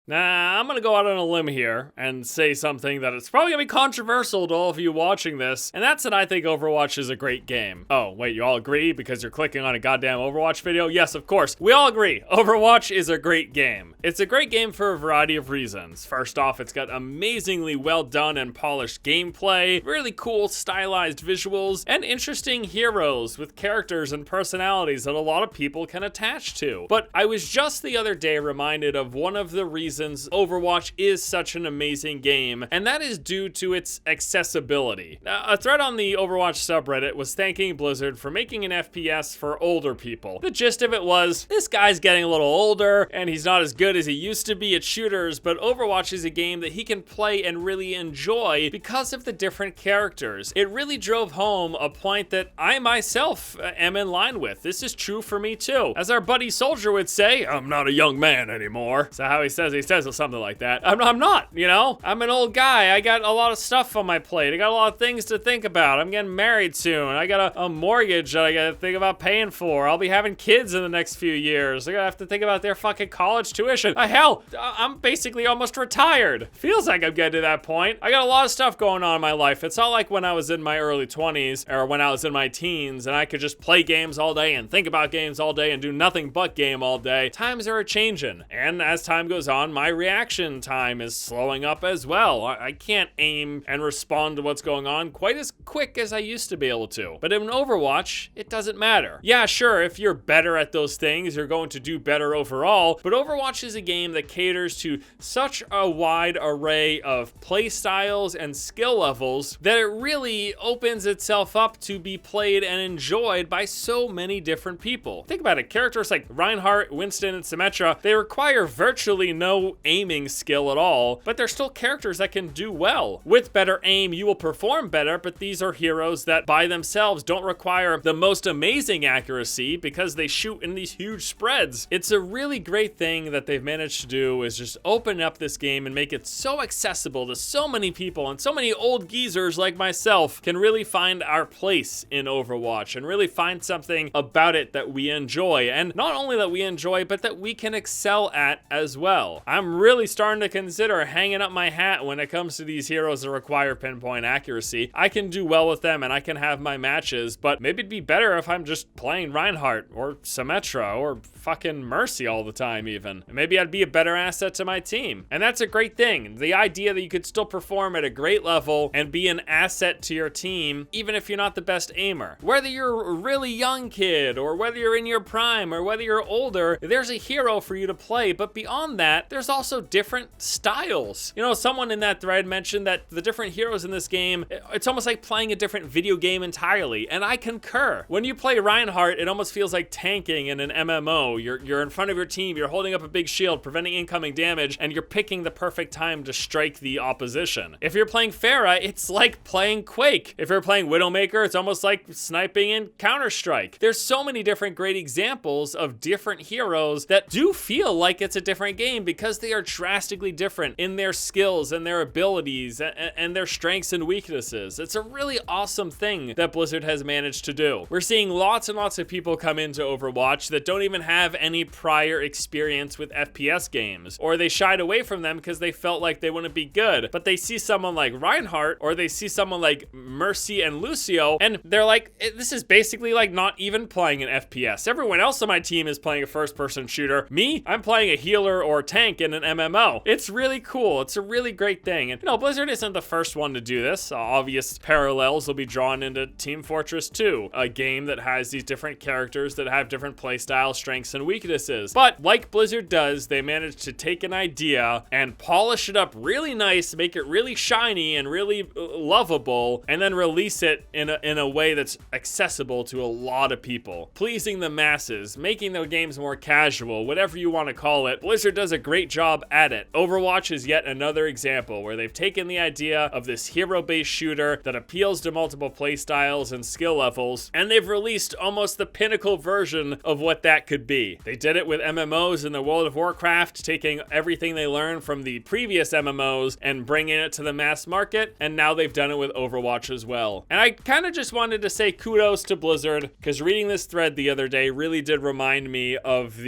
Nah, I'm gonna go out on a limb here and say something that it's probably gonna be controversial to all of you watching this, and that's that I think Overwatch is a great game. Oh, wait, you all agree because you're clicking on a goddamn Overwatch video? Yes, of course. We all agree. Overwatch is a great game. It's a great game for a variety of reasons. First off, it's got amazingly well done and polished gameplay, really cool stylized visuals, and interesting heroes with characters and personalities that a lot of people can attach to. But I was just the other day reminded of one of the reasons Overwatch is such an amazing game, and that is due to its accessibility. A thread on the Overwatch subreddit was thanking Blizzard for making an FPS for older people. The gist of it was, this guy's getting a little older, and he's not as good as he used to be at shooters, but Overwatch is a game that he can play and really enjoy because of the different characters. It really drove home a point that I myself am in line with. This is true for me too. As our buddy Soldier would say, I'm not a young man anymore. So how he says something like that. I'm not, you know? I'm an old guy. I got a lot of stuff on my plate. I got a lot of things to think about. I'm getting married soon. I got a mortgage that I gotta think about paying for. I'll be having kids in the next few years. I gotta have to think about their fucking college tuition. Hell, I'm basically almost retired. Feels like I'm getting to that point. I got a lot of stuff going on in my life. It's not like when I was in my early 20s or when I was in my teens and I could just play games all day and think about games all day and do nothing but game all day. Times are changing. And as time goes on, my reaction time is slowing up as well. I can't aim and respond to what's going on quite as quick as I used to be able to. But in Overwatch, it doesn't matter. Yeah, sure, if you're better at those things, you're going to do better overall, but Overwatch is a game that caters to such a wide array of play styles and skill levels that it really opens itself up to be played and enjoyed by so many different people. Think about it, characters like Reinhardt, Winston, and Symmetra, they require virtually no aiming skill at all, but they're still characters that can do well. With better aim, you will perform better, but these are heroes that by themselves don't require the most amazing accuracy because they shoot in these huge spreads. It's a really great thing that they've managed to do is just open up this game and make it so accessible to so many people, and so many old geezers like myself can really find our place in Overwatch and really find something about it that we enjoy, and not only that we enjoy, but that we can excel at as well. I'm really starting to consider hanging up my hat when it comes to these heroes that require pinpoint accuracy. I can do well with them and I can have my matches, but maybe it'd be better if I'm just playing Reinhardt or Symmetra or fucking Mercy all the time even. Maybe I'd be a better asset to my team. And that's a great thing. The idea that you could still perform at a great level and be an asset to your team, even if you're not the best aimer. Whether you're a really young kid or whether you're in your prime or whether you're older, there's a hero for you to play, but beyond that, there's also different styles. You know, someone in that thread mentioned that the different heroes in this game, it's almost like playing a different video game entirely, and I concur. When you play Reinhardt, it almost feels like tanking in an MMO. You're in front of your team, you're holding up a big shield, preventing incoming damage, and you're picking the perfect time to strike the opposition. If you're playing Pharah, it's like playing Quake. If you're playing Widowmaker, it's almost like sniping in Counter-Strike. There's so many different great examples of different heroes that do feel like it's a different game because they are drastically different in their skills and their abilities and their strengths and weaknesses. It's a really awesome thing that Blizzard has managed to do. We're seeing lots and lots of people come into Overwatch that don't even have any prior experience with FPS games, or they shied away from them because they felt like they wouldn't be good, but they see someone like Reinhardt or they see someone like Mercy and Lucio and they're like, this is basically like not even playing an FPS. Everyone else on my team is playing a first-person shooter. Me, I'm playing a healer or tank in an MMO. It's really cool. It's a really great thing. And you know, Blizzard isn't the first one to do this. Obvious parallels will be drawn into Team Fortress 2, a game that has these different characters that have different playstyle strengths and weaknesses. But like Blizzard does, they managed to take an idea and polish it up really nice, make it really shiny and really lovable, and then release it in a way that's accessible to a lot of people, pleasing the masses, making the games more casual, whatever you want to call it. Blizzard does a great job at it. Overwatch is yet another example where they've taken the idea of this hero-based shooter that appeals to multiple playstyles and skill levels, and they've released almost the pinnacle version of what that could be. They did it with MMOs in the World of Warcraft Warcraft, taking everything they learned from the previous MMOs and bringing it to the mass market, and now they've done it with Overwatch as well. And I kind of just wanted to say kudos to Blizzard, because reading this thread the other day really did remind me of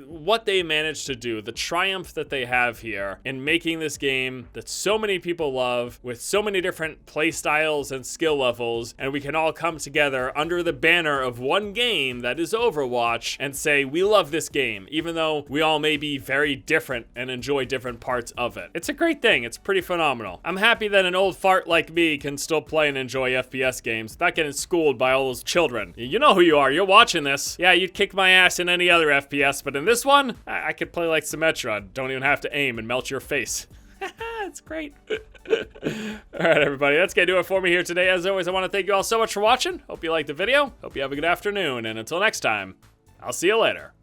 what they managed to do, the triumph that they have here in making this game that so many people love, with so many different play styles and skill levels, and we can all come together under the banner of one game that is Overwatch and say we love this game, even though we all may be very different and enjoy different parts of it. It's a great thing. It's pretty phenomenal. I'm happy that an old fart like me can still play and enjoy FPS games without getting schooled by all those children. You know who you are. You're watching this. Yeah, you'd kick my ass in any other FPS, but in this one, I could play like Symmetra. Don't even have to aim and melt your face. It's great. All right, everybody, that's gonna do it for me here today. As always, I want to thank you all so much for watching. Hope you liked the video. Hope you have a good afternoon, and until next time, I'll see you later.